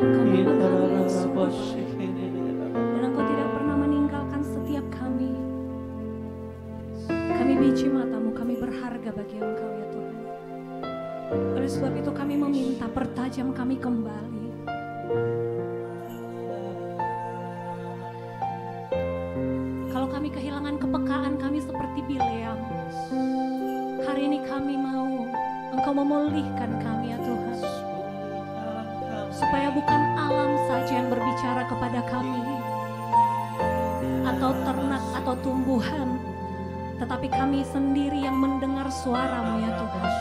Engkau Bapa kami yang sempurna, dan Engkau tidak pernah meninggalkan setiap kami. Kami biji matamu, kami berharga bagi Engkau ya Tuhan. Oleh sebab itu kami meminta pertajam kami kembali. Kalau kami kehilangan kepekaan kami seperti Bileam, hari ini kami mau Engkau memulihkan kami ya Tuhan. Supaya bukan alam saja yang berbicara kepada kami, atau ternak atau tumbuhan, tetapi kami sendiri yang mendengar suara-Mu ya Tuhan.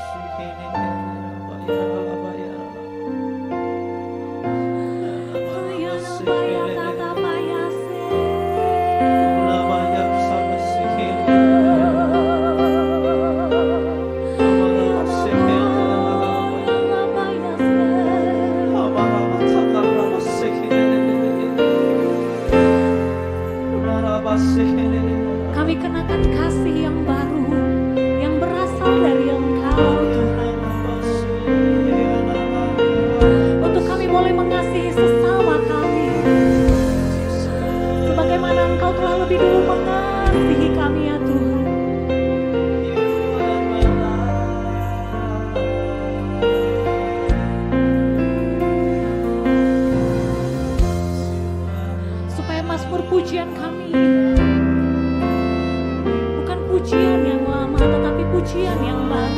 Kami kenakan kasih yang baru yang berasal dari Engkau Tuhan. Untuk kami boleh mengasihi sesama kami sebagaimana Engkau telah lebih dulu mengasihi kami ya Tuhan. Supaya mazmur pujian kami bukan pujian yang lama, tetapi pujian yang baru.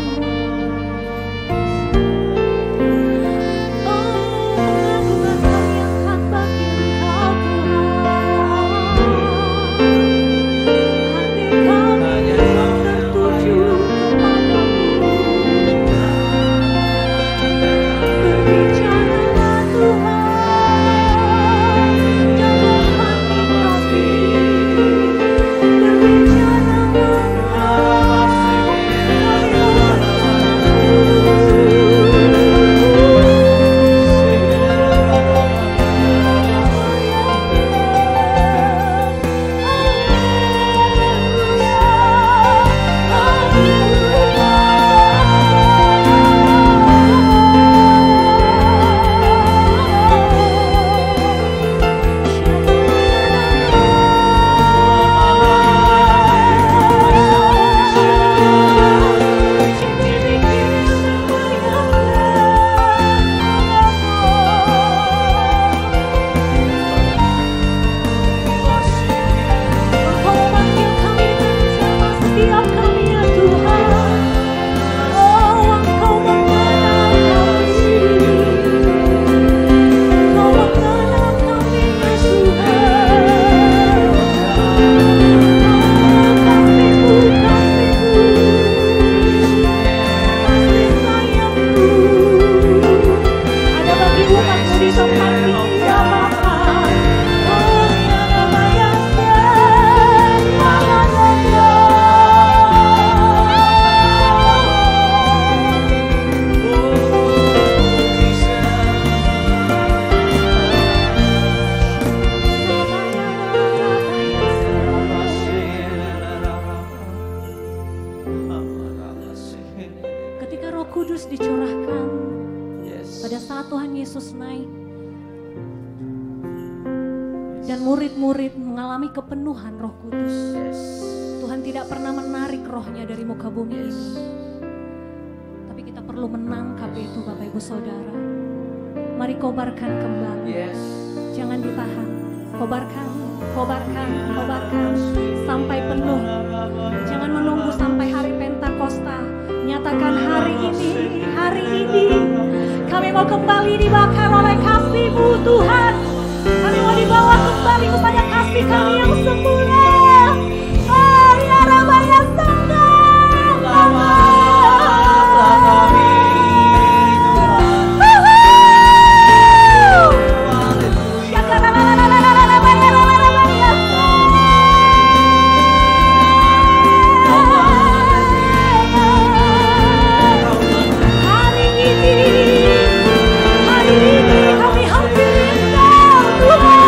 Murid-murid mengalami kepenuhan Roh Kudus. Tuhan tidak pernah menarik rohnya dari muka bumi ini. Tapi kita perlu menangkap itu Bapak Ibu Saudara. Mari kobarkan kembali. Jangan ditahan. Kobarkan, kobarkan, kobarkan sampai penuh. Jangan menunggu sampai hari Pentakosta. Nyatakan hari ini kami mau kembali dibakar oleh kasih-Mu Tuhan. Kami mau dibawa kembali kepada kasih kami yang semula. Oh ya Rabaya Sangga Lama. Hari ini kami hadirin Kau Tuhan.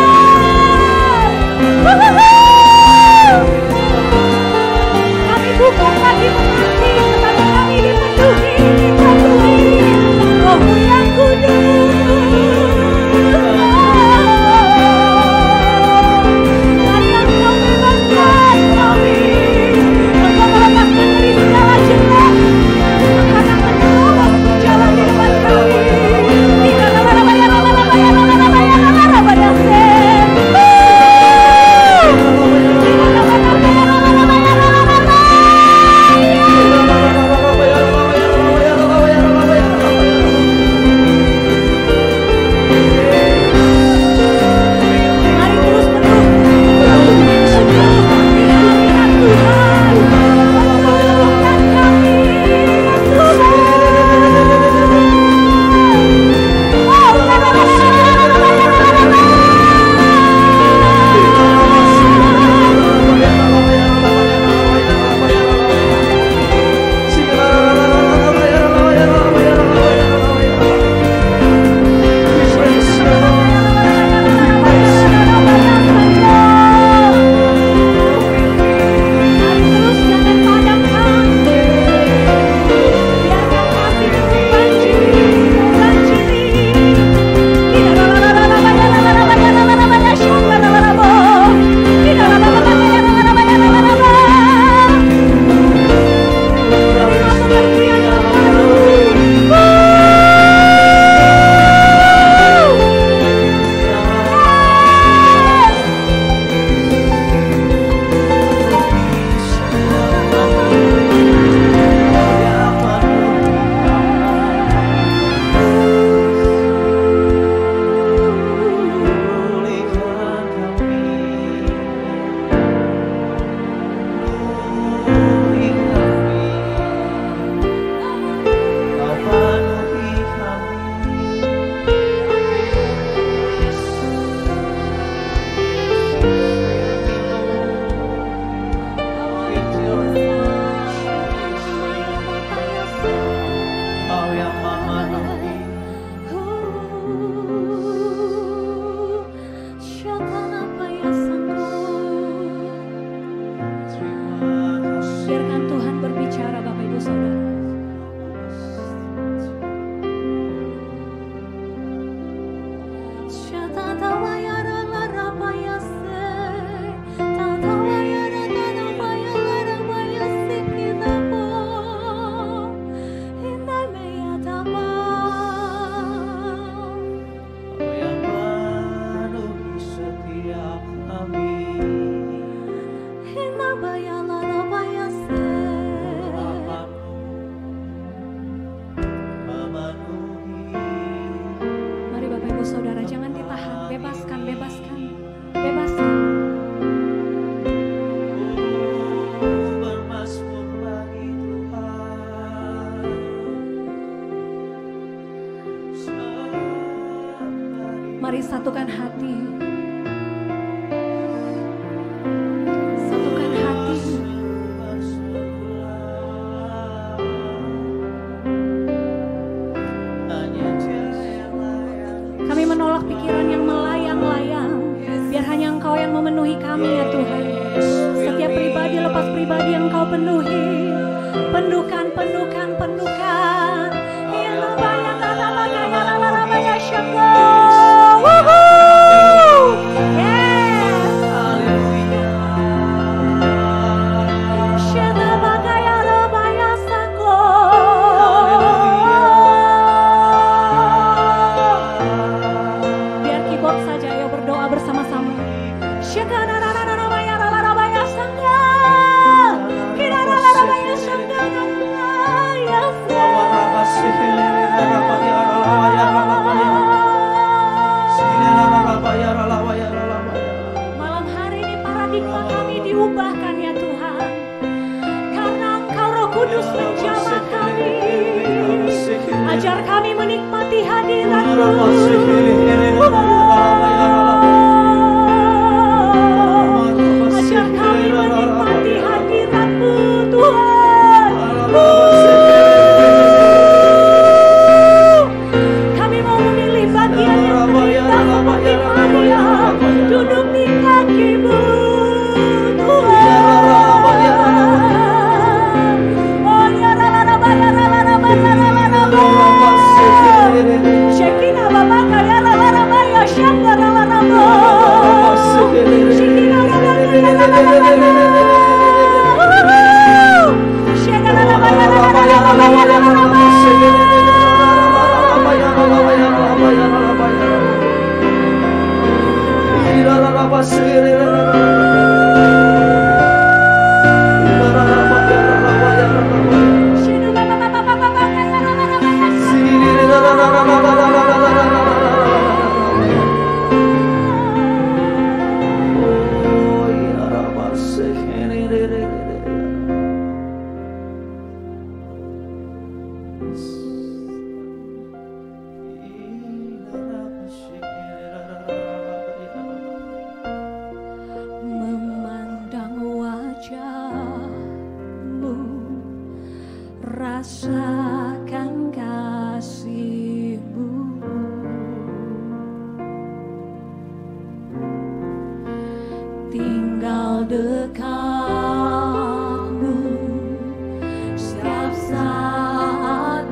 Biarkan Tuhan berbicara Bapak Ibu Saudara. Mari Bapak Ibu Saudara, jangan ditahan, bebaskan, bebaskan, bebaskan. Mari satukan hati. Satukan hati. Kami menolak pikiran yang melayang-layang. Biar hanya Engkau yang memenuhi kami ya Tuhan. Setiap pribadi lepas pribadi yang Engkau penuhi. Penuhkan, penuhkan, penuhkan. Ya banyak tata banyak ya banyak syukur. Malam hari ini paradigma kami diubahkan ya Tuhan, karena Engkau Roh Kudus menjamah kami. Ajar kami menikmati hadirat-Mu. Ajar kami menikmati hadirat-Mu Tuhan. Kami mau memilih bagian yang terindah seperti Maria, duduk di kaki-Mu Tuhan. Oh ya rala baya rala baya rala baya. Shekina baba kaya rala baya shanga rala baya. Shekina rala baya rala baya. Shekina rala baya rala baya. Rasakan kasih-Mu, tinggal dekat-Mu setiap saat.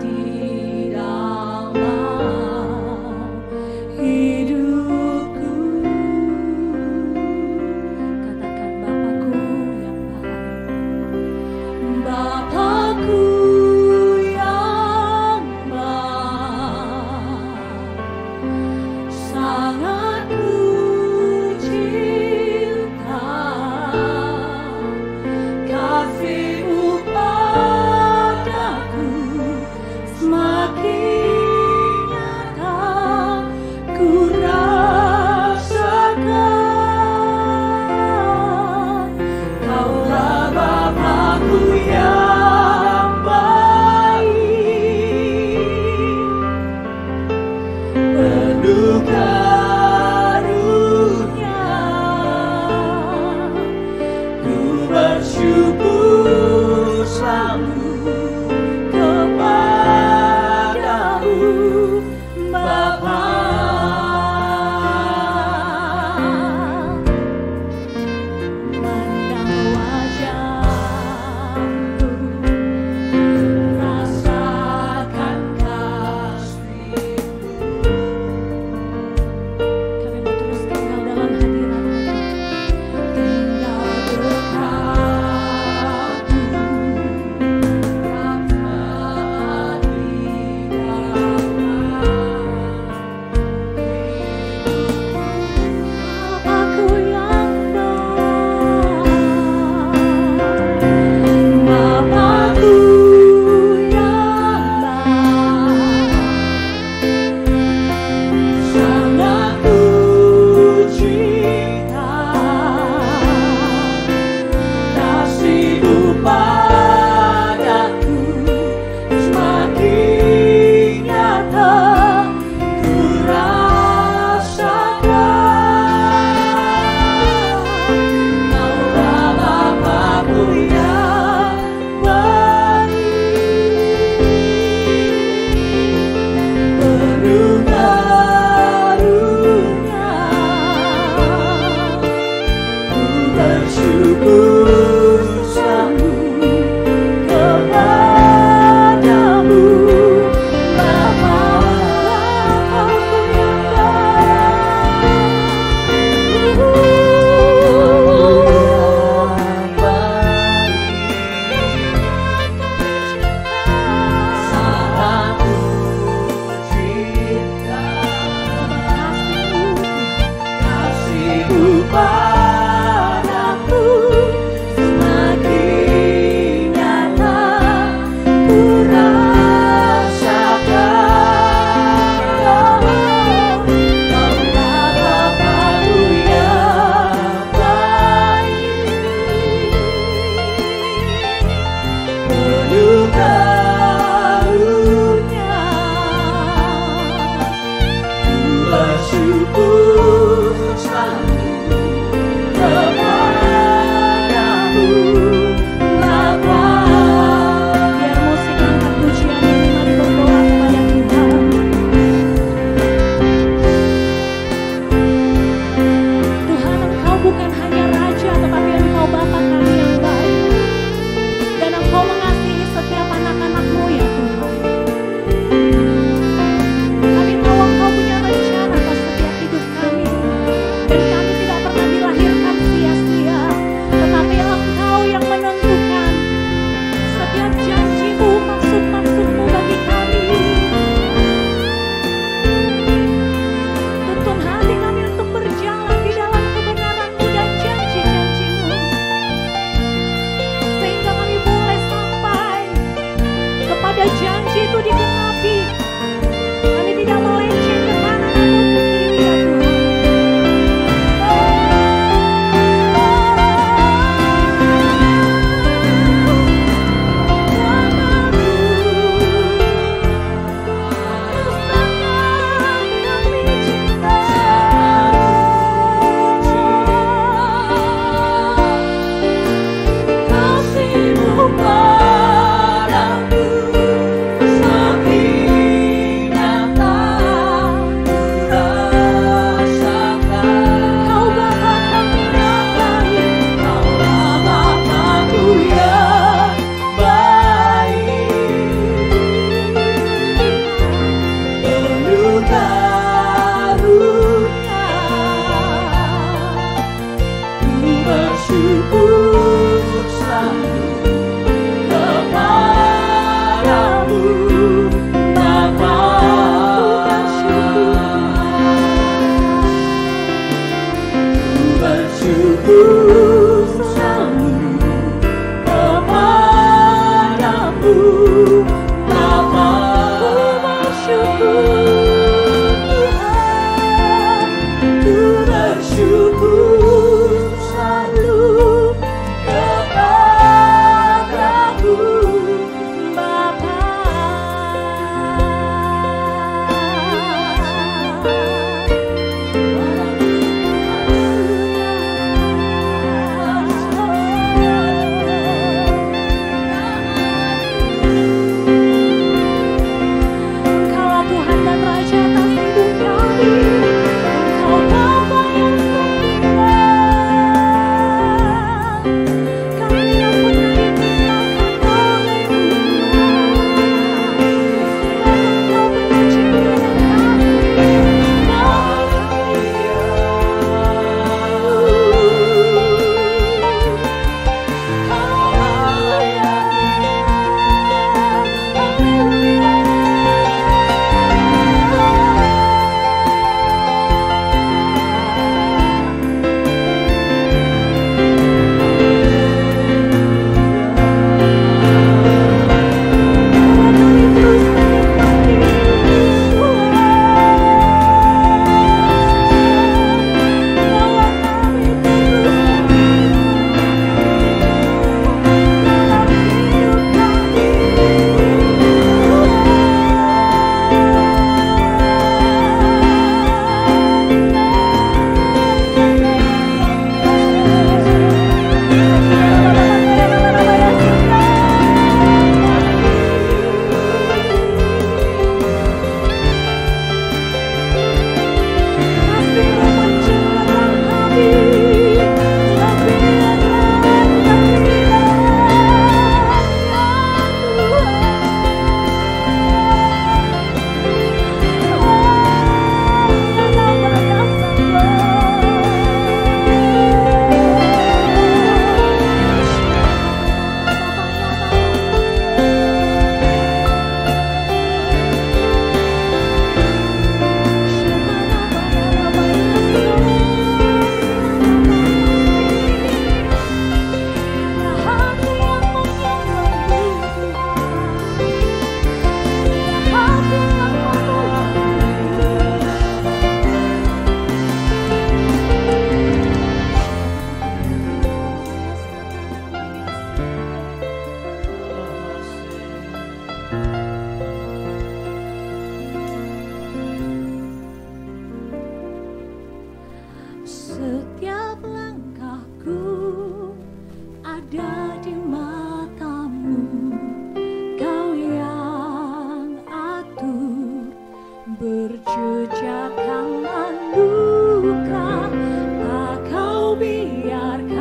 berjejakkan anugerah, tak kau biarkan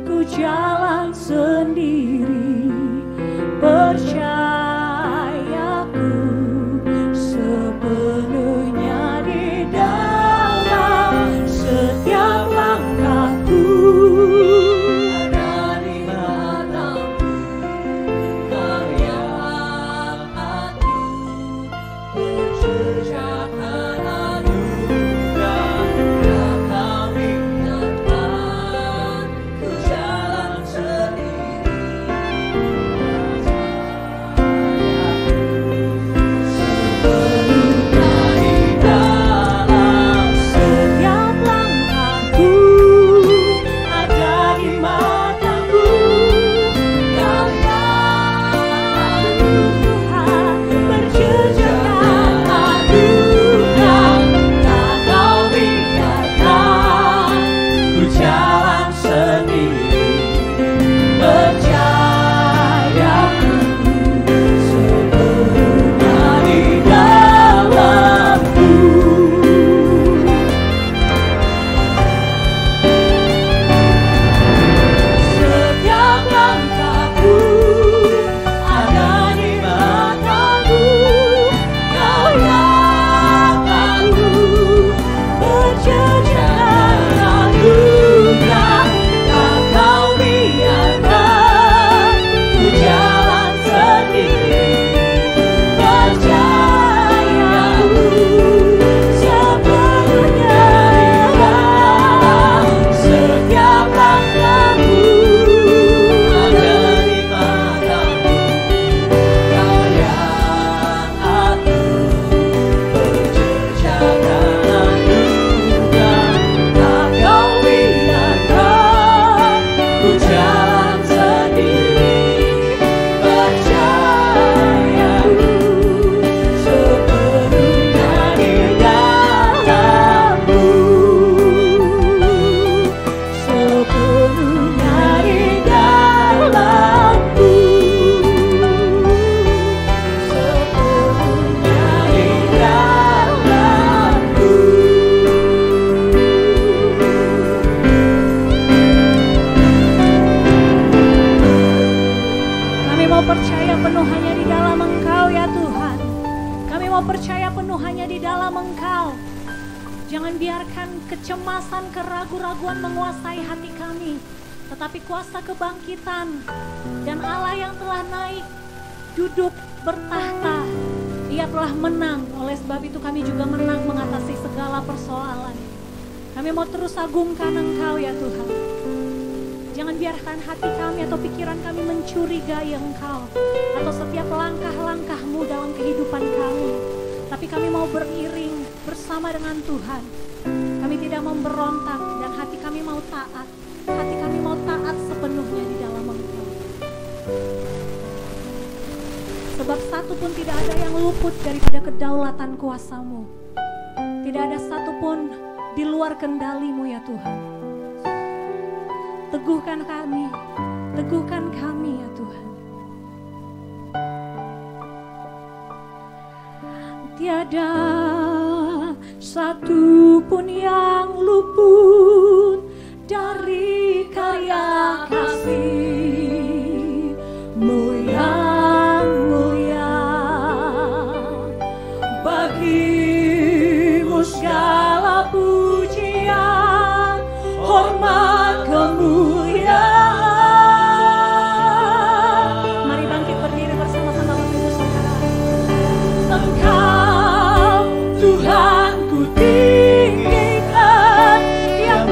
ku jalan sendiri. Percayaku sepenuhnya di dalam setiap langkahku. Ada di matamu, Kau yang atur berjejakkan anugerah, tak kau biarkan ku jalan sendiri. Percaya penuh hanya di dalam Engkau ya Tuhan. Kami mau percaya penuh hanya di dalam Engkau. Jangan biarkan kecemasan, keraguan-raguan menguasai hati kami. Tetapi kuasa kebangkitan dan Allah yang telah naik, duduk, bertahta, Ia telah menang. Oleh sebab itu kami juga menang mengatasi segala persoalan. Kami mau terus agungkan Engkau ya Tuhan. Jangan biarkan hati kami atau pikiran kami mencurigai Engkau atau setiap langkah-langkah-Mu dalam kehidupan kami. Tapi kami mau beriring bersama dengan Tuhan. Kami tidak memberontak dan hati kami mau taat. Hati kami mau taat sepenuhnya di dalam Engkau. Sebab satu pun tidak ada yang luput daripada kedaulatan kuasa-Mu. Tidak ada satu pun di luar kendali-Mu ya Tuhan. Teguhkan kami ya Tuhan. Tiada satu pun yang luput dari karya kasih-Mu yang mulia. Bagi-Mu segala pujian, hormat, kemuliaan. Mari bangkit berdiri bersama-sama Bapak Ibu Saudara. Engkau Tuhan ku tinggikan, yang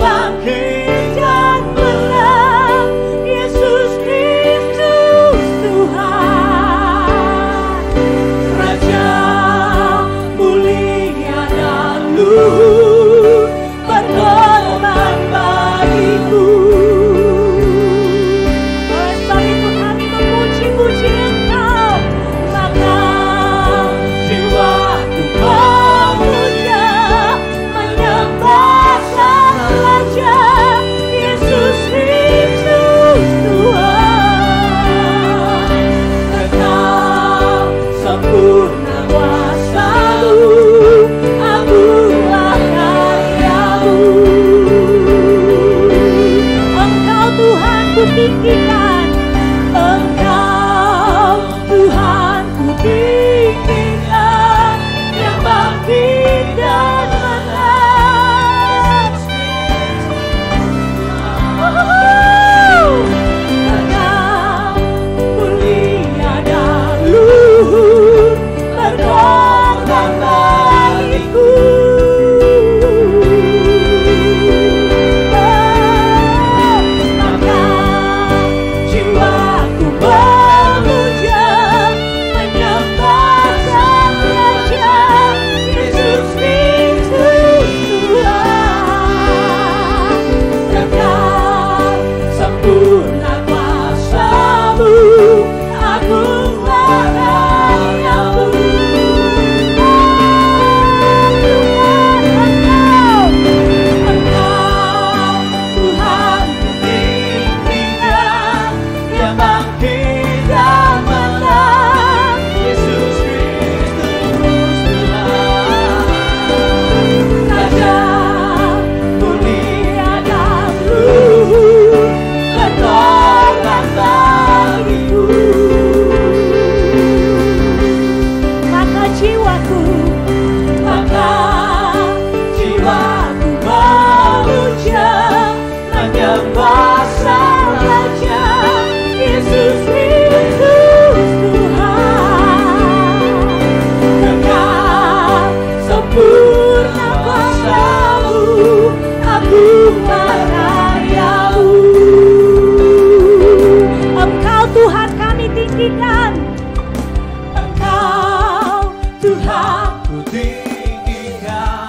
Tuhan, ku tinggikan,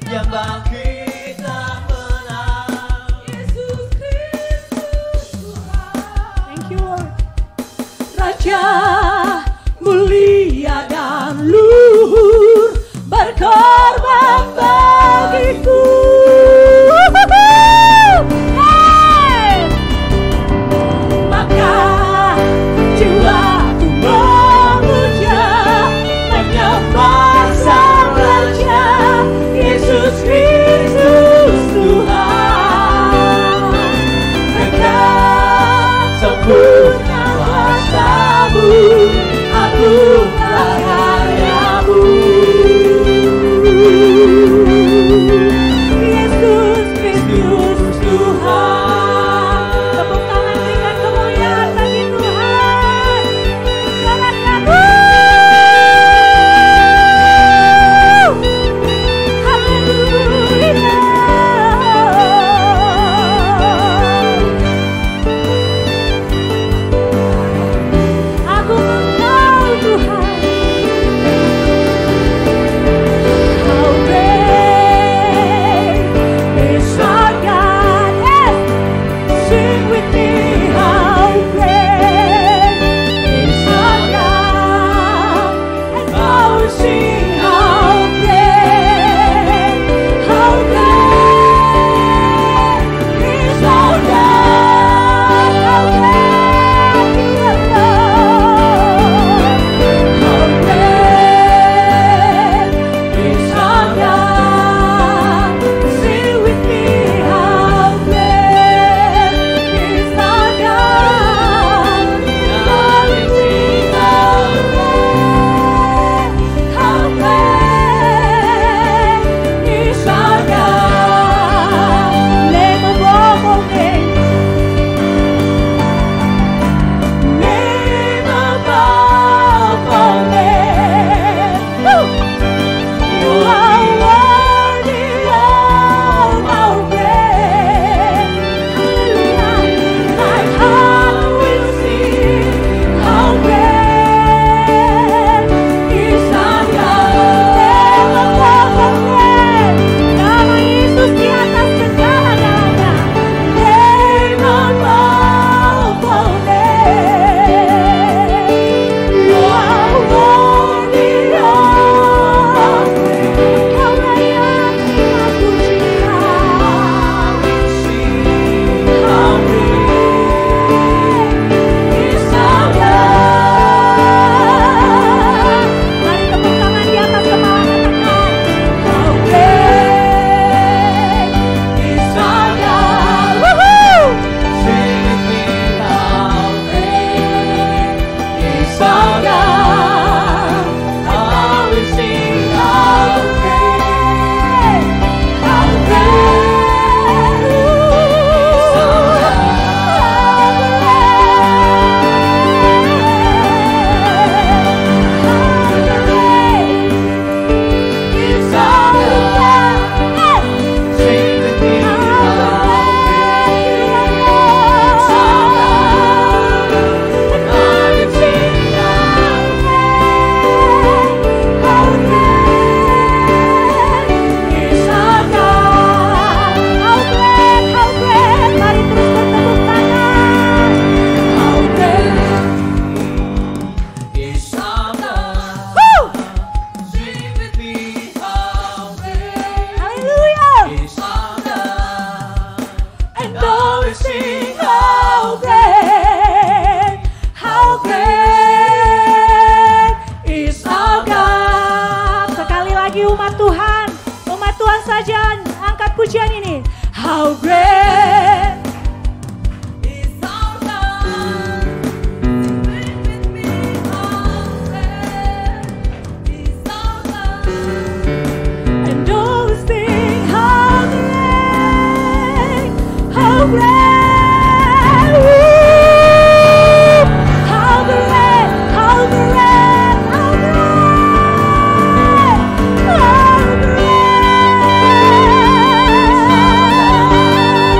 nyembah kita menang. Yesus Kristus Tuhan. Thank you Lord. Raja mulia dan luhur, berkorban bagiku. Hey! Maka jiwaku memuja, menyembah Sang Raja, Yesus Kristus Tuhan. Dekat sempurna kuasa-Mu, agung karya-Mu. Yesus Kristus Tuhan. Tepuk tangan berikan kemuliaan bagi Tuhan. Sorakan. Haleluya. Aku Engkau Tuhan. How great is our God. Yes. Sing with me. How great is our God. And now we sing. How great is our God. How great you are, Lord. How great is our God. Sing with me. How great is our God. Now we sing. How great is our God. Name above all names. Name above all names. You are worthy of our praise. Hallelujah. My heart will sing. How great is our God. Name above all names. Nama Yesus di atas segala-galanya. Name above all names. You are worthy of praise. Kau layak terima pujian. How great is our God. Mari tepuk tangan di atas kepala, katakan, How great is our God. Woohoo! Sing with me, how great Is our God. how we sing, how great How great is our Sing with me, how is our God. Sing with me, how great is our God. And all we sing, how great is our God. Sekali lagi umat Tuhan saja angkat pujian ini. How great Is our God. Sing with me, how great is our God. and all we sing, how great, how great. How great, how great, how great, how great.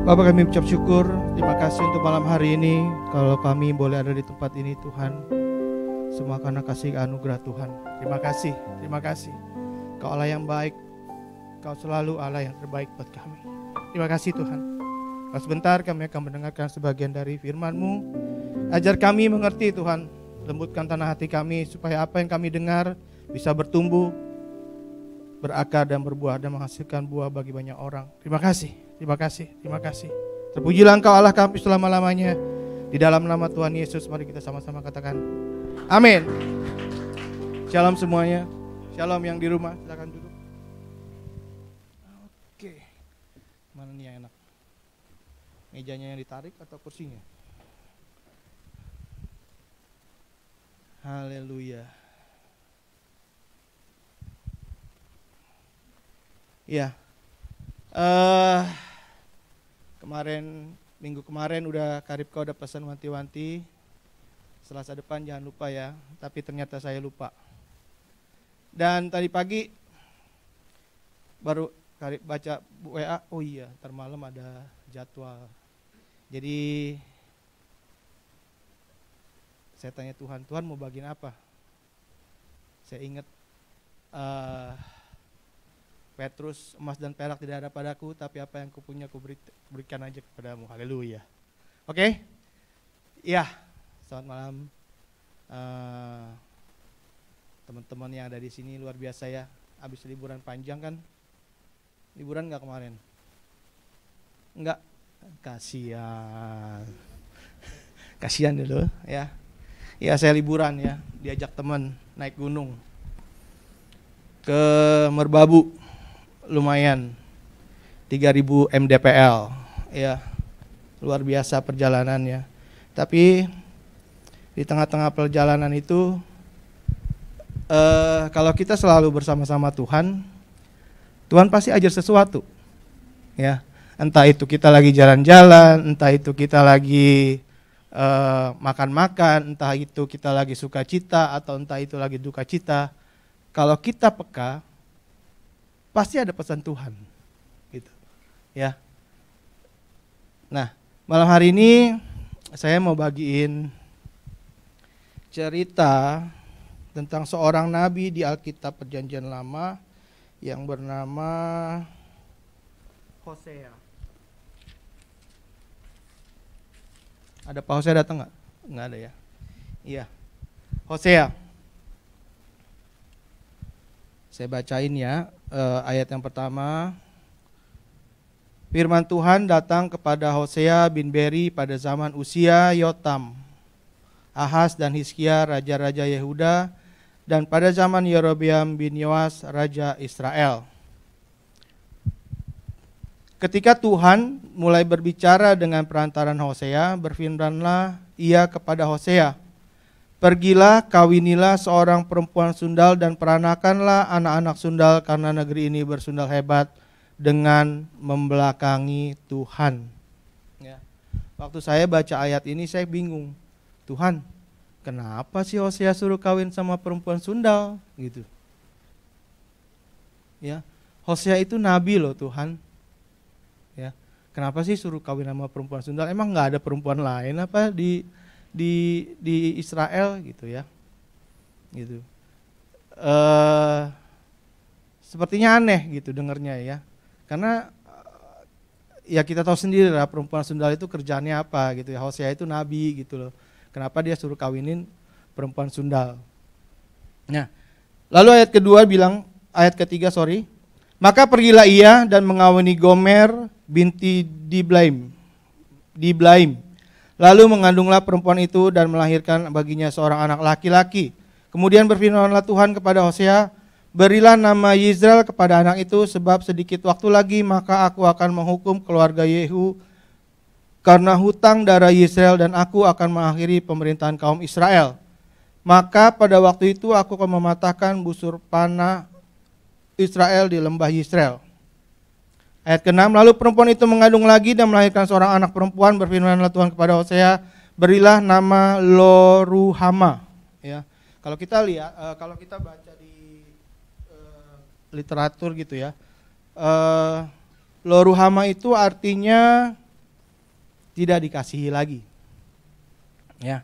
Bapak, kami ucap syukur, terima kasih untuk malam hari ini. Kalau kami boleh ada di tempat ini Tuhan, semua karena kasih anugerah Tuhan. Terima kasih. Kau Allah yang baik, Kau selalu Allah yang terbaik buat kami. Terima kasih Tuhan. Kalau sebentar kami akan mendengarkan sebagian dari firman-Mu. Ajar kami mengerti Tuhan, lembutkan tanah hati kami supaya apa yang kami dengar bisa bertumbuh, berakar dan berbuah dan menghasilkan buah bagi banyak orang. Terima kasih. Terpujilah Engkau Allah kami selama-lamanya. Di dalam nama Tuhan Yesus mari kita sama-sama katakan amin. Shalom semuanya. Shalom yang di rumah, silakan duduk. Oke. Mana nih yang enak? Mejanya yang ditarik atau kursinya? Haleluya. Ya. Minggu kemarin udah Karibka udah pesan wanti-wanti, Selasa depan jangan lupa ya, tapi ternyata saya lupa. Dan tadi pagi baru Karib baca WA, oh iya ntar malam ada jadwal. Jadi saya tanya Tuhan mau bagiin apa? Saya ingat Petrus, emas dan perak tidak ada padaku, tapi apa yang kupunya kuberikan aja kepadamu. Haleluya. Oke? Iya, selamat malam teman-teman yang ada di sini, luar biasa ya. Habis liburan panjang kan? Liburan nggak kemarin? Enggak? Kasihan dulu ya. Iya, saya liburan ya, diajak teman naik gunung ke Merbabu. Lumayan 3000 mdpl ya, luar biasa perjalanannya. Tapi di tengah-tengah perjalanan itu kalau kita selalu bersama-sama Tuhan pasti ajar sesuatu ya. Entah itu kita lagi jalan-jalan, entah itu kita lagi makan-makan, entah itu kita lagi sukacita atau entah itu lagi duka cita. Kalau kita peka, pasti ada pesan Tuhan, gitu, ya. Nah, malam hari ini saya mau bagiin cerita tentang seorang nabi di Alkitab Perjanjian Lama yang bernama Hosea. Ada Pak Hosea datang nggak? Nggak ada ya. Iya, Hosea. Saya bacain ya. Ayat yang pertama, firman Tuhan datang kepada Hosea bin Beri pada zaman Usia, Yotam, Ahaz dan Hizkia raja-raja Yehuda, dan pada zaman Yerobeam bin Yoas raja Israel. Ketika Tuhan mulai berbicara dengan perantaran Hosea, berfirmanlah ia kepada Hosea, pergilah, kawinilah seorang perempuan sundal dan peranakanlah anak-anak sundal karena negeri ini bersundal hebat dengan membelakangi Tuhan. Ya. Waktu saya baca ayat ini saya bingung. Tuhan, kenapa sih Hosea suruh kawin sama perempuan sundal gitu. Ya, Hosea itu nabi loh Tuhan. Ya, kenapa sih suruh kawin sama perempuan sundal? Emang nggak ada perempuan lain apa di Israel gitu ya? Gitu. Sepertinya aneh gitu dengernya ya. Karena ya kita tahu sendiri lah perempuan sundal itu kerjaannya apa gitu ya. Hosea itu nabi gitu loh. Kenapa dia suruh kawinin perempuan sundal? Nah, lalu ayat ketiga, maka pergilah ia dan mengawini Gomer binti Diblaim. Lalu mengandunglah perempuan itu dan melahirkan baginya seorang anak laki-laki. Kemudian berfirmanlah Tuhan kepada Hosea, berilah nama Yizreel kepada anak itu, sebab sedikit waktu lagi maka aku akan menghukum keluarga Yehu karena hutang darah Yizreel, dan aku akan mengakhiri pemerintahan kaum Israel. Maka pada waktu itu aku akan mematahkan busur panah Israel di lembah Yizreel. Ayat ke-6, lalu perempuan itu mengandung lagi dan melahirkan seorang anak perempuan. Berfirmanlah Tuhan kepada Hosea, berilah nama Lo-ruhama. Ya, kalau kita lihat, kalau kita baca di literatur gitu ya, Lo-ruhama itu artinya tidak dikasihi lagi. Ya,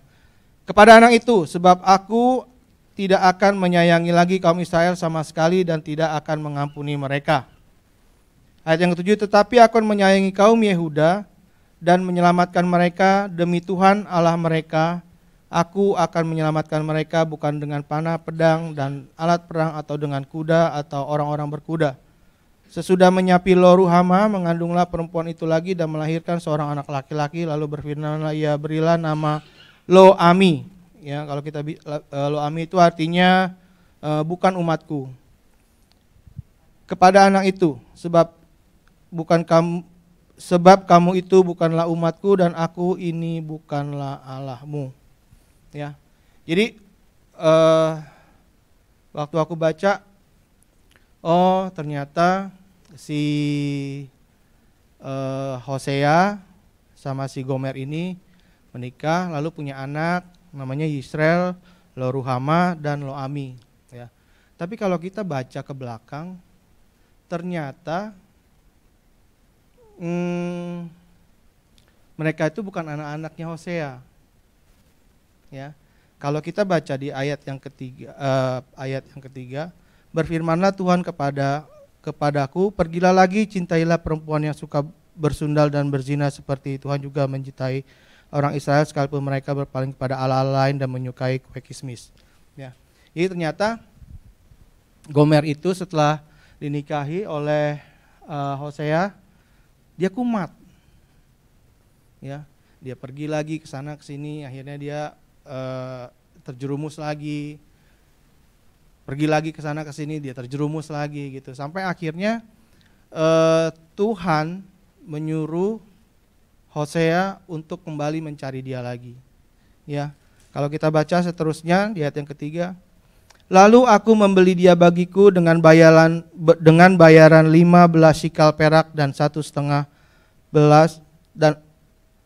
kepada anak itu, sebab aku tidak akan menyayangi lagi kaum Israel sama sekali dan tidak akan mengampuni mereka. Ayat yang ke-7, tetapi akan menyayangi kaum Yehuda dan menyelamatkan mereka demi Tuhan Allah mereka. Aku akan menyelamatkan mereka bukan dengan panah, pedang, dan alat perang atau dengan kuda atau orang-orang berkuda. Sesudah menyapi Lo-ruhama, mengandunglah perempuan itu lagi dan melahirkan seorang anak laki-laki. Lalu berfirmanlah ia, berilah nama Lo-ami. Ya, kalau kita Lo-ami itu artinya bukan umatku. Kepada anak itu, sebab kamu itu bukanlah umatku dan aku ini bukanlah Allahmu. Ya, jadi waktu aku baca, oh ternyata si Hosea sama si Gomer ini menikah lalu punya anak namanya Yizreel, Lo-ruhama dan Lo-ami. Ya, tapi kalau kita baca ke belakang, ternyata mereka itu bukan anak-anaknya Hosea. Ya, kalau kita baca di ayat yang ketiga, berfirmanlah Tuhan kepadaku, pergilah lagi, cintailah perempuan yang suka bersundal dan berzina seperti Tuhan juga mencintai orang Israel sekalipun mereka berpaling kepada Allah lain dan menyukai kue kismis. Ya, jadi ternyata Gomer itu setelah dinikahi oleh Hosea, dia kumat. Ya, dia pergi lagi ke sana ke sini, akhirnya dia terjerumus lagi. Pergi lagi ke sana ke sini, dia terjerumus lagi gitu. Sampai akhirnya Tuhan menyuruh Hosea untuk kembali mencari dia lagi. Ya, kalau kita baca seterusnya di ayat yang ketiga, lalu aku membeli dia bagiku dengan bayaran 15 sikal perak dan 1,5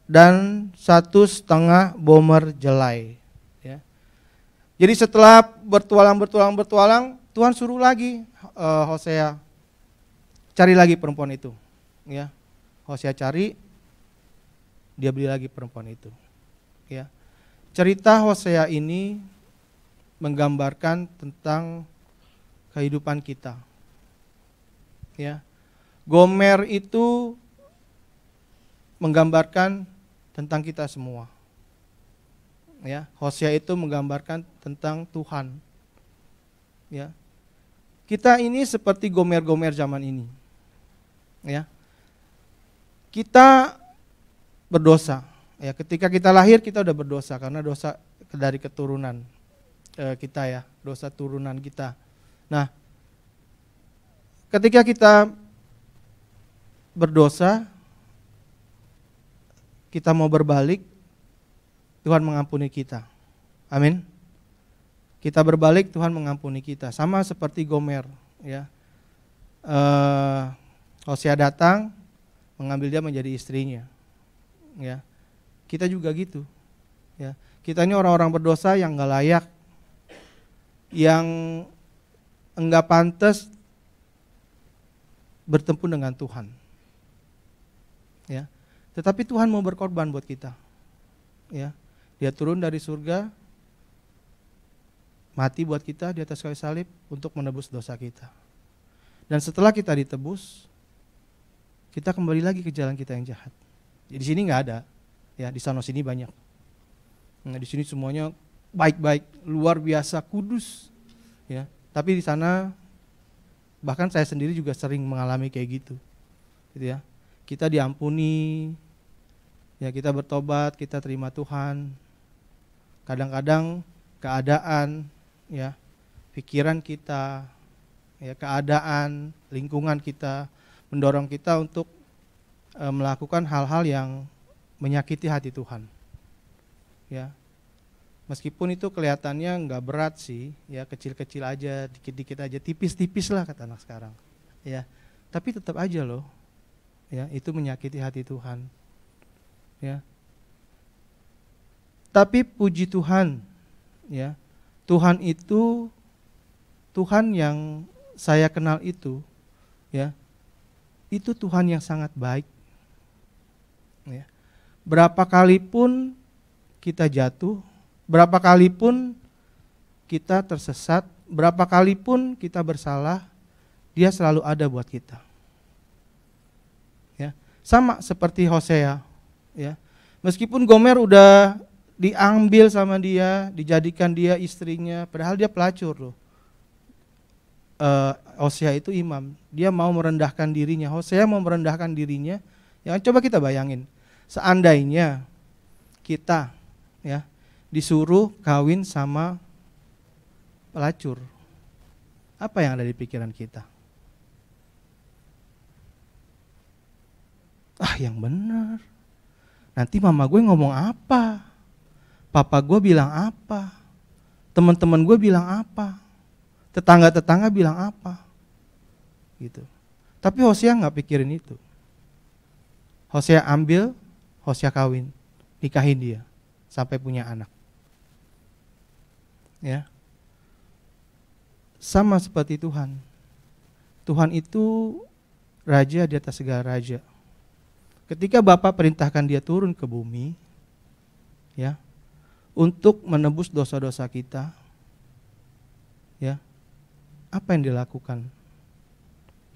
dan 1,5 bomer jelai. Ya. Jadi setelah bertualang, Tuhan suruh lagi Hosea cari lagi perempuan itu. Ya, Hosea cari, dia beli lagi perempuan itu. Ya, cerita Hosea ini menggambarkan tentang kehidupan kita. Ya, Gomer itu menggambarkan tentang kita semua. Ya, Hosea itu menggambarkan tentang Tuhan. Ya, kita ini seperti Gomer-Gomer zaman ini. Ya, kita berdosa. Ya, ketika kita lahir kita udah berdosa karena dosa dari keturunan kita ya, dosa turunan kita. Nah, ketika kita berdosa, kita mau berbalik, Tuhan mengampuni kita. Amin. Kita berbalik, Tuhan mengampuni kita. Sama seperti Gomer. Ya, Hosea datang, mengambil dia menjadi istrinya. Ya, kita juga gitu. Ya, Kita ini orang-orang berdosa yang nggak layak, yang enggak pantas bertemu dengan Tuhan. Ya. Tetapi Tuhan mau berkorban buat kita. Ya. Dia turun dari surga, mati buat kita di atas kayu salib untuk menebus dosa kita. Dan setelah kita ditebus, kita kembali lagi ke jalan kita yang jahat. Di sini nggak ada, ya di sana sini banyak. Nah, di sini semuanya baik-baik, luar biasa, kudus, ya. Tapi di sana bahkan saya sendiri juga sering mengalami kayak gitu ya. Kita diampuni, ya kita bertobat, kita terima Tuhan. Kadang-kadang keadaan, ya pikiran kita, ya keadaan lingkungan kita mendorong kita untuk melakukan hal-hal yang menyakiti hati Tuhan. Ya, meskipun itu kelihatannya nggak berat sih, ya kecil-kecil aja, dikit-dikit aja, tipis-tipis lah kata anak sekarang, ya. Tapi tetap aja loh, ya itu menyakiti hati Tuhan, ya. Tapi puji Tuhan, ya Tuhan itu, Tuhan yang saya kenal itu, ya itu Tuhan yang sangat baik. Ya. Berapa kali pun kita jatuh, berapa kali pun kita tersesat, berapa kali pun kita bersalah, Dia selalu ada buat kita. Ya, sama seperti Hosea, ya. Meskipun Gomer udah diambil sama dia, dijadikan dia istrinya, padahal dia pelacur loh. Hosea itu imam, dia mau merendahkan dirinya, Hosea mau merendahkan dirinya. Ya, coba kita bayangin, seandainya kita, ya, disuruh kawin sama pelacur, apa yang ada di pikiran kita? Yang benar. Nanti mama gue ngomong apa? Papa gue bilang apa? Teman-teman gue bilang apa? Tetangga-tetangga bilang apa? Gitu. Tapi Hosea nggak pikirin itu. Hosea ambil, Hosea kawin, nikahin dia sampai punya anak. Ya. Sama seperti Tuhan. Tuhan itu raja di atas segala raja. Ketika Bapa perintahkan dia turun ke bumi, ya, untuk menebus dosa-dosa kita, ya, apa yang dilakukan?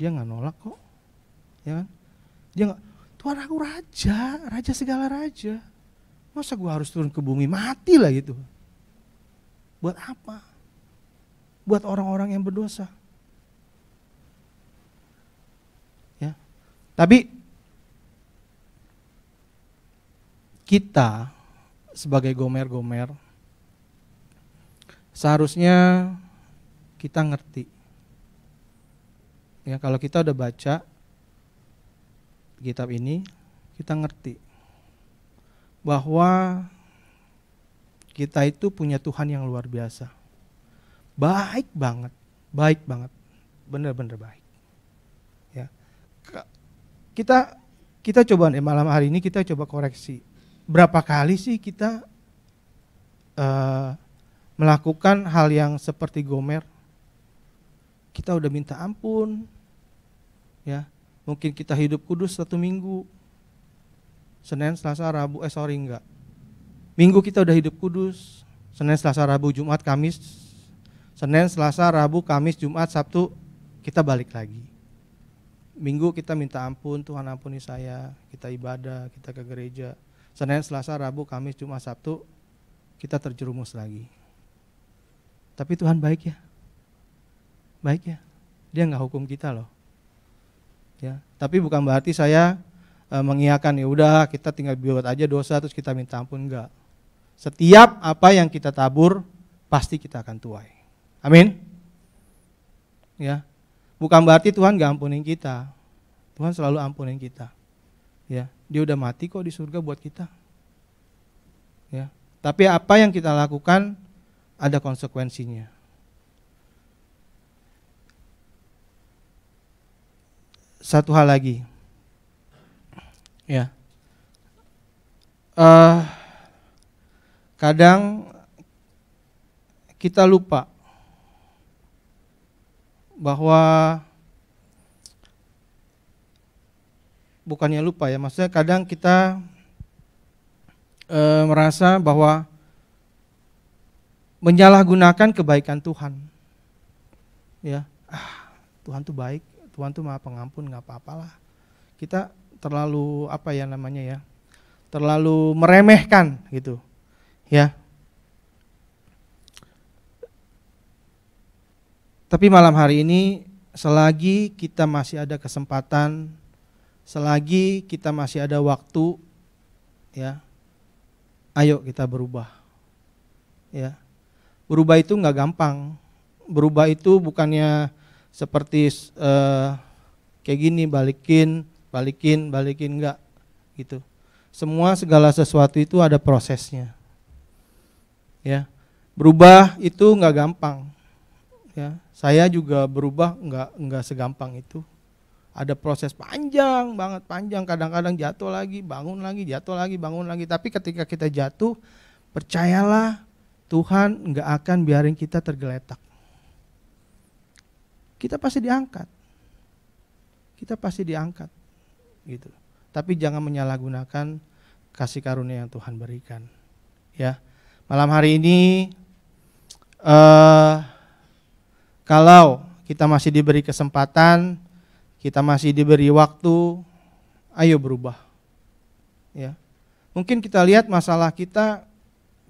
Dia nggak nolak kok, ya kan? Dia nggak, Tuhan aku raja, raja segala raja, masa gue harus turun ke bumi, mati lah gitu. Buat apa? Buat orang-orang yang berdosa. Ya, tapi kita sebagai gomer-gomer seharusnya kita ngerti. Ya, kalau kita udah baca kitab ini, kita ngerti bahwa kita itu punya Tuhan yang luar biasa. Baik banget, bener-bener baik. Ya. Kita coba deh malam hari ini kita coba koreksi. Berapa kali sih kita melakukan hal yang seperti Gomer? Kita udah minta ampun, ya. Mungkin kita hidup kudus 1 minggu, Senin, Selasa, Rabu, enggak. Minggu kita udah hidup kudus, Senin, Selasa, Rabu, Jumat, Kamis. Senin, Selasa, Rabu, Kamis, Jumat, Sabtu kita balik lagi. Minggu kita minta ampun, Tuhan ampuni saya, kita ibadah, kita ke gereja. Senin, Selasa, Rabu, Kamis, Jumat, Sabtu kita terjerumus lagi. Tapi Tuhan baik ya. Baik ya. Dia enggak hukum kita loh. Ya, tapi bukan berarti saya mengiyakan ya udah kita tinggal buat aja dosa terus kita minta ampun, enggak. Setiap apa yang kita tabur pasti kita akan tuai. Amin. Ya. Bukan berarti Tuhan enggak ampunin kita. Tuhan selalu ampunin kita. Ya, dia udah mati kok di surga buat kita. Ya, tapi apa yang kita lakukan ada konsekuensinya. Satu hal lagi, ya, kadang kita lupa bahwa, bukannya lupa ya, maksudnya kadang kita merasa bahwa menyalahgunakan kebaikan Tuhan. Ya, Tuhan tuh baik, Tuhan tuh Maha Pengampun, nggak apa-apalah. Kita terlalu terlalu meremehkan gitu, ya. Tapi malam hari ini, selagi kita masih ada kesempatan, selagi kita masih ada waktu, ya, ayo kita berubah. Ya, berubah itu nggak gampang. Berubah itu bukannya seperti kayak gini, balikin enggak gitu. Segala sesuatu itu ada prosesnya. Ya, berubah itu nggak gampang. Ya, saya juga berubah nggak segampang itu. Ada proses panjang banget, kadang-kadang jatuh lagi, bangun lagi, jatuh lagi, bangun lagi. Tapi ketika kita jatuh, percayalah Tuhan nggak akan biarin kita tergeletak. Kita pasti diangkat, gitu. Tapi jangan menyalahgunakan kasih karunia yang Tuhan berikan. Ya, malam hari ini, kalau kita masih diberi kesempatan, kita masih diberi waktu, ayo berubah. Ya, mungkin kita lihat masalah kita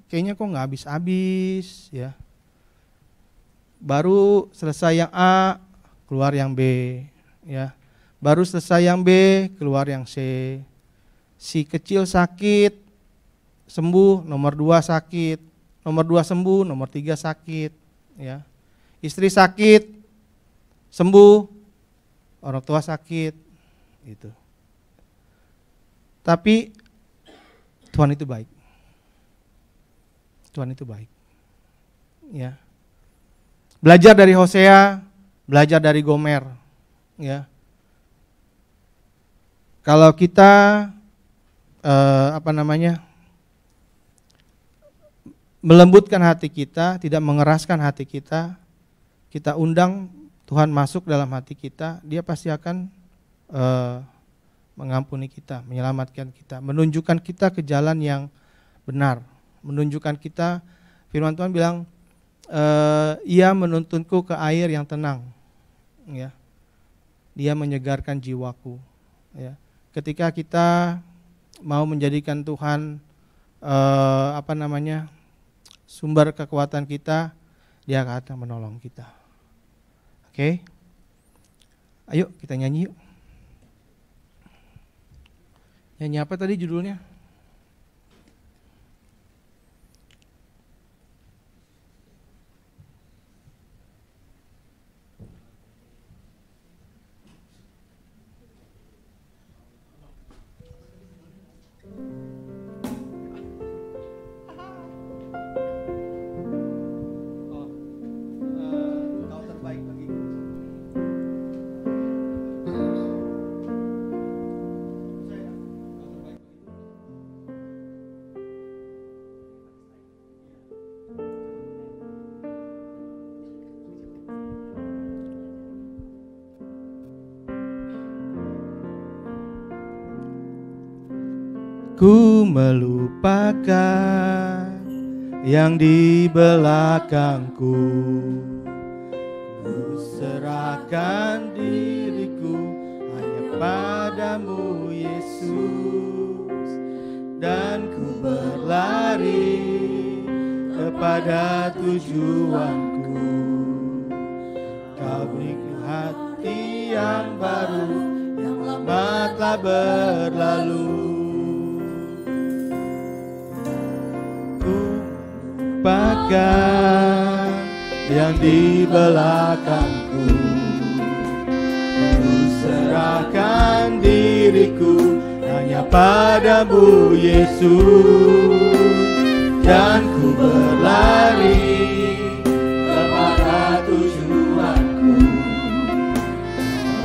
kayaknya kok nggak habis-habis, ya. Baru selesai yang A, keluar yang B, ya. Baru selesai yang B, keluar yang C. Si kecil sakit, sembuh, nomor 2 sakit, nomor 2 sembuh, nomor 3 sakit, ya. Istri sakit, sembuh, orang tua sakit, gitu. Tapi Tuhan itu baik. Tuhan itu baik. Ya. Belajar dari Hosea, belajar dari Gomer, ya. Kalau kita melembutkan hati kita, tidak mengeraskan hati kita, kita undang Tuhan masuk dalam hati kita, Dia pasti akan mengampuni kita, menyelamatkan kita, menunjukkan kita ke jalan yang benar, menunjukkan kita, firman Tuhan bilang, Ia menuntunku ke air yang tenang, ya. Dia menyegarkan jiwaku, ya. Ketika kita mau menjadikan Tuhan sumber kekuatan kita, Dia akan menolong kita. Oke, ayo kita nyanyi yuk. Nyanyi apa tadi judulnya? Ku melupakan yang di belakangku, ku serahkan diriku hanya padamu Yesus, dan ku berlari kepada tujuanku. Kau beriku hati yang baru, yang lama telah berlalu. Lupakan yang di belakangku, ku serahkan diriku hanya padamu Yesus, dan ku berlari kepada tujuanku.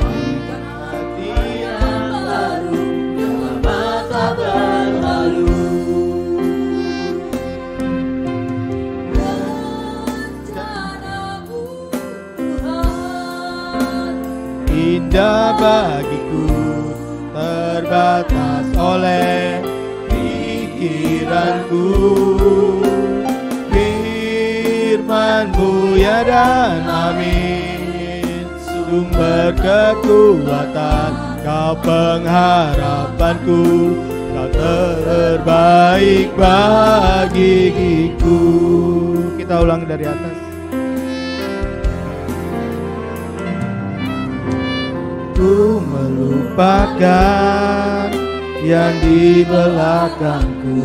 Berikan hati yang baru, yang lama telah berlalu. indah bagiku, terbatas oleh pikiranku. Firman-Mu ya dan amin, sumber kekuatan, Kau pengharapanku, Kau terbaik bagiku. Kita ulang dari atas. Ku melupakan yang di belakangku,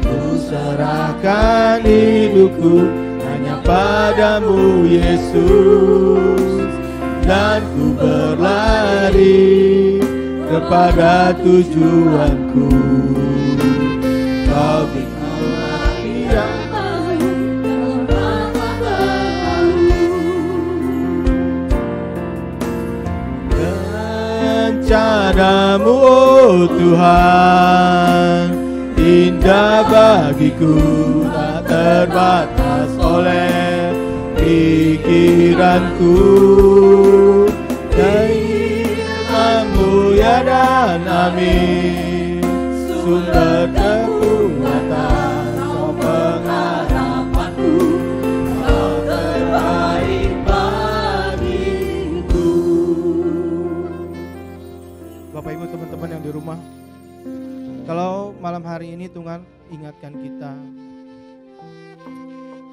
ku serahkan hidupku hanya padamu Yesus, dan ku berlari kepada tujuanku. Kau berlari yang rencana-Mu, oh Tuhan, indah bagiku, tak terbatas oleh pikiranku. Firman-Mu ya dan amin, sumber kekuatan, Kau pengharapanku, Kau terbaik bagiku. Bapak Ibu, teman-teman yang di rumah, kalau malam hari ini Tuhan ingatkan kita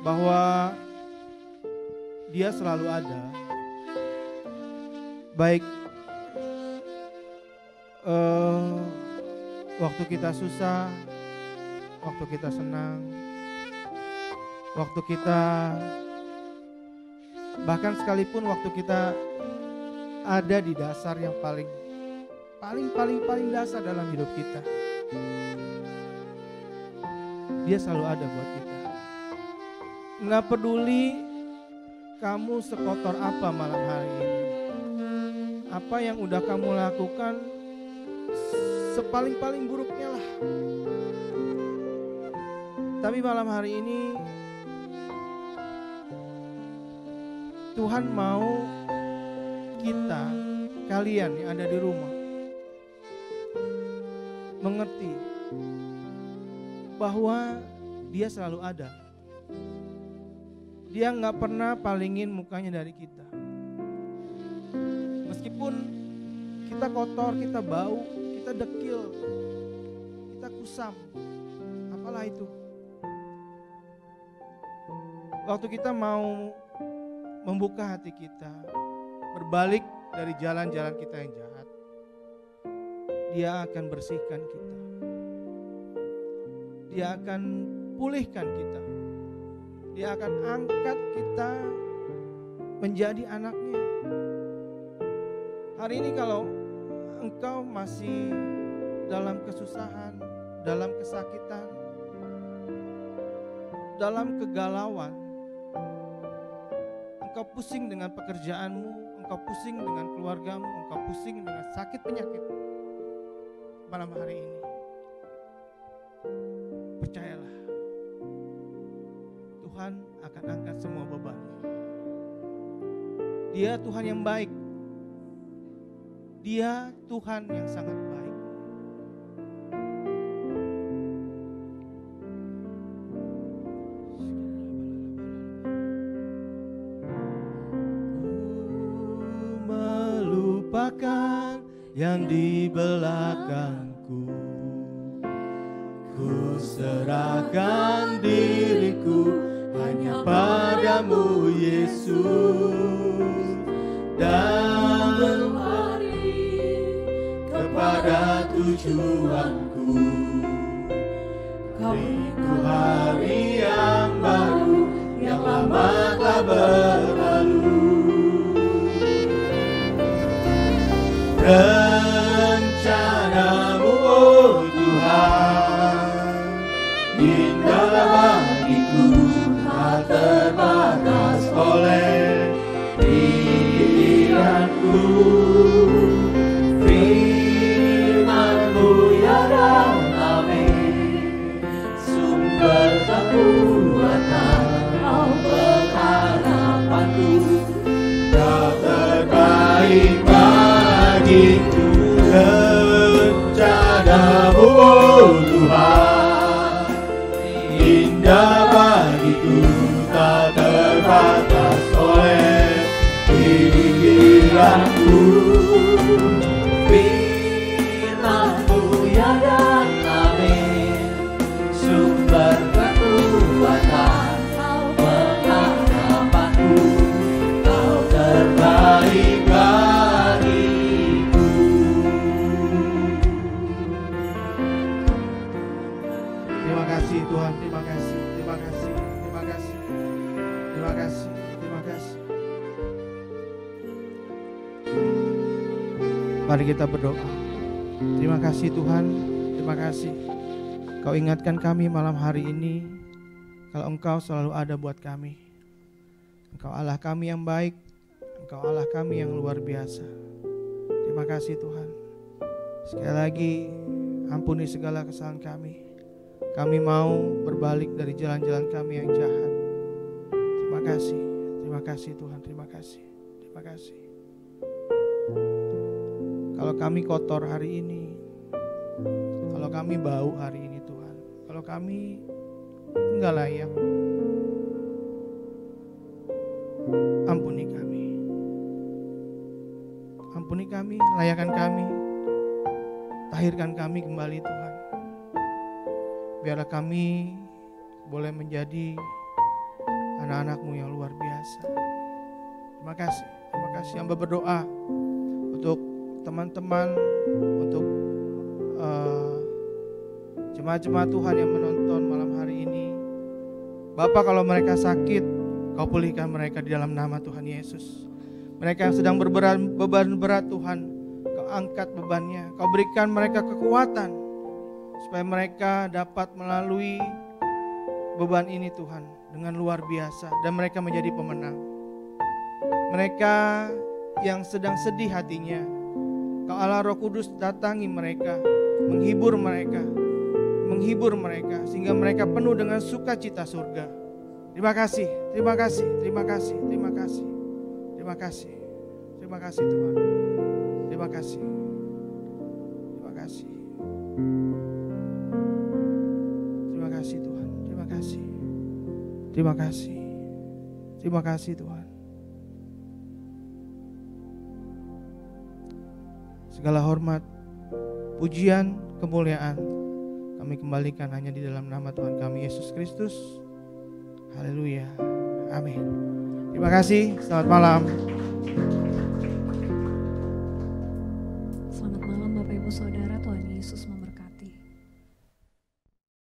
bahwa Dia selalu ada, baik waktu kita susah, waktu kita senang, waktu kita bahkan sekalipun waktu kita ada di dasar yang paling dasar dalam hidup kita, Dia selalu ada buat kita. Nggak peduli kamu sekotor apa malam hari ini, apa yang udah kamu lakukan sepaling-paling buruknya lah, tapi malam hari ini Tuhan mau kita, kalian yang ada di rumah, mengerti bahwa Dia selalu ada. Dia nggak pernah palingin mukanya dari kita. Meskipun kita kotor, kita bau, kita dekil, kita kusam, apalah itu. Waktu kita mau membuka hati kita, berbalik dari jalan-jalan kita yang jahat, Dia akan bersihkan kita. Dia akan pulihkan kita. Dia akan angkat kita menjadi anaknya. Hari ini kalau engkau masih dalam kesusahan, dalam kesakitan, dalam kegalauan, engkau pusing dengan pekerjaanmu, engkau pusing dengan keluargamu, engkau pusing dengan sakit penyakit, malam hari ini percayalah, Tuhan akan angkat semua beban. Dia Tuhan yang baik. Dia Tuhan yang sangat baik. Ku melupakan yang di belakangku, ku serahkan diriku hanya padamu Yesus, dan berlari kepada tujuanku. Beriku hari yang baru, yang lama telah berlalu. Rencana-Mu, oh Tuhan, indah bagiku, tak terbatas oleh pikiranku. Firman-Mu ya dan amin, sumber kekuatan, Kau pengharapanku, Kau terbaik Tuhanku, firman-Mu ya dan amin, sumber kekuatan, Kau pengharapanku, Kau terbaik bagiku. Terima kasih Tuhan, terima kasih, terima kasih, terima kasih, terima kasih, terima kasih. Mari kita berdoa. Terima kasih Tuhan, terima kasih. Kau ingatkan kami malam hari ini, kalau Engkau selalu ada buat kami. Engkau Allah kami yang baik, Engkau Allah kami yang luar biasa. Terima kasih Tuhan. Sekali lagi, ampuni segala kesalahan kami. Kami mau berbalik dari jalan-jalan kami yang jahat. Terima kasih Tuhan, terima kasih, terima kasih. Kalau kami kotor hari ini, kalau kami bau hari ini Tuhan, kalau kami enggak layak, ampuni kami, layakkan kami, tahirkan kami kembali Tuhan. Biarlah kami boleh menjadi anak-anak-Mu yang luar biasa. Terima kasih hamba berdoa untuk teman-teman, untuk jemaat-jemaat Tuhan yang menonton malam hari ini. Bapa, kalau mereka sakit, Kau pulihkan mereka di dalam nama Tuhan Yesus. Mereka yang sedang beban berat Tuhan, Kau angkat bebannya, Kau berikan mereka kekuatan supaya mereka dapat melalui beban ini Tuhan dengan luar biasa, dan mereka menjadi pemenang. Mereka yang sedang sedih hatinya, Kau Allah Roh Kudus datangi mereka, menghibur mereka sehingga mereka penuh dengan sukacita surga. Terima kasih, terima kasih, terima kasih, terima kasih, terima kasih, terima kasih Tuhan, terima kasih, terima kasih, terima kasih Tuhan, terima kasih, terima kasih, terima kasih Tuhan. Segala hormat, pujian, kemuliaan kami kembalikan hanya di dalam nama Tuhan kami Yesus Kristus. Haleluya. Amin. Terima kasih. Selamat malam. Selamat malam Bapak Ibu Saudara, Tuhan Yesus